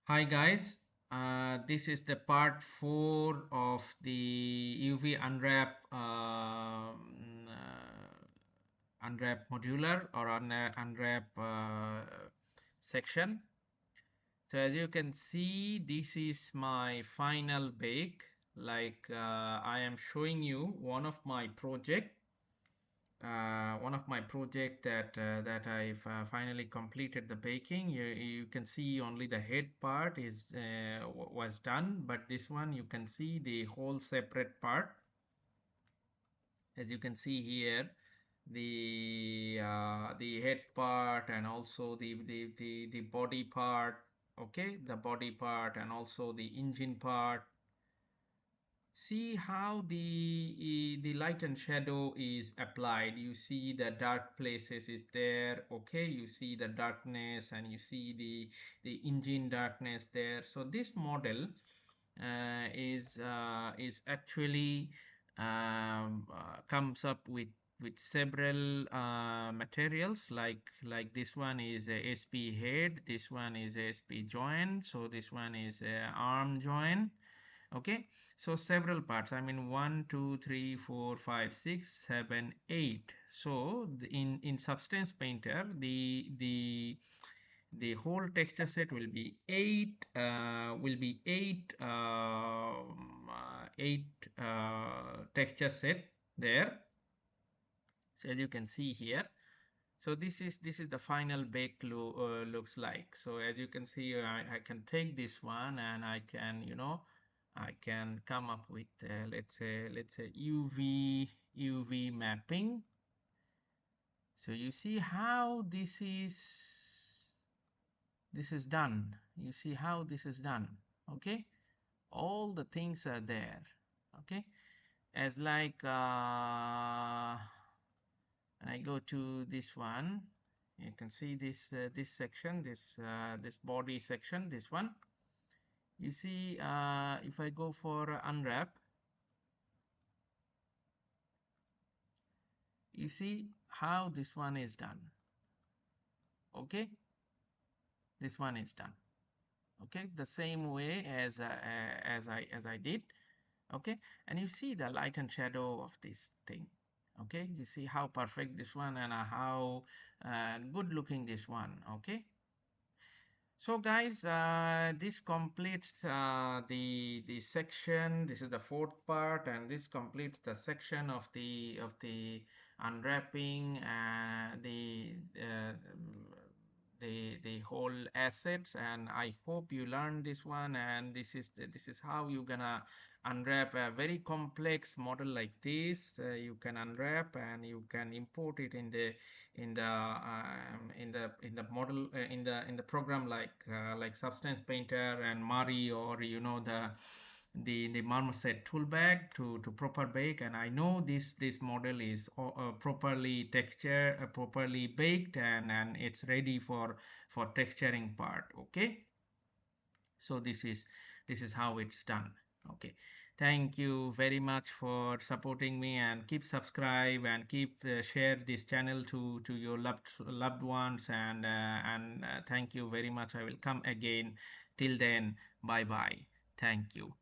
Hi guys, this is the part 4 of the UV unwrap modular or unwrap section. So as you can see, this is my final bake. I am showing you one of my project that I've finally completed the baking. You can see only the head part was done, but this one you can see the whole separate part. As you can see here, the head part and also the body part. Okay, the body part and also the engine part. See how the light and shadow is applied. You see the dark places is there. Okay, you see the darkness and you see the engine darkness there. So this model is actually comes up with several materials like this one is a SP head, this one is a SP joint, so this one is a arm joint. Okay, so several parts, I mean 1 2 3 4 5 6 7 8. So in Substance Painter the whole texture set will be eight texture set there. So as you can see here, so this is the final bake looks like. So as you can see, I can take this one and I can, I can come up with let's say UV mapping. So you see how this is done. You see how this is done. Okay, all the things are there. Okay, as like and I go to this one, you can see this section, this body section, this one. You see, if I go for unwrap, you see how this one is done. Okay, this one is done. Okay, the same way as I did. Okay, and you see the light and shadow of this thing. Okay, you see how perfect this one and how good looking this one. Okay, so guys, this completes the section. This is the fourth part, and this completes the section of the unwrapping the whole assets. And I hope you learned this one, and this is how you're gonna unwrap a very complex model like this. You can unwrap and you can import it in the model in the program like Substance Painter and Mari, or the marmoset tool bag to proper bake. And I know this model is properly texture properly baked, and it's ready for texturing part. Okay, so this is how it's done. Okay, thank you very much for supporting me, and keep subscribe and keep share this channel to your loved ones, and thank you very much. I will come again. Till then, bye bye. Thank you.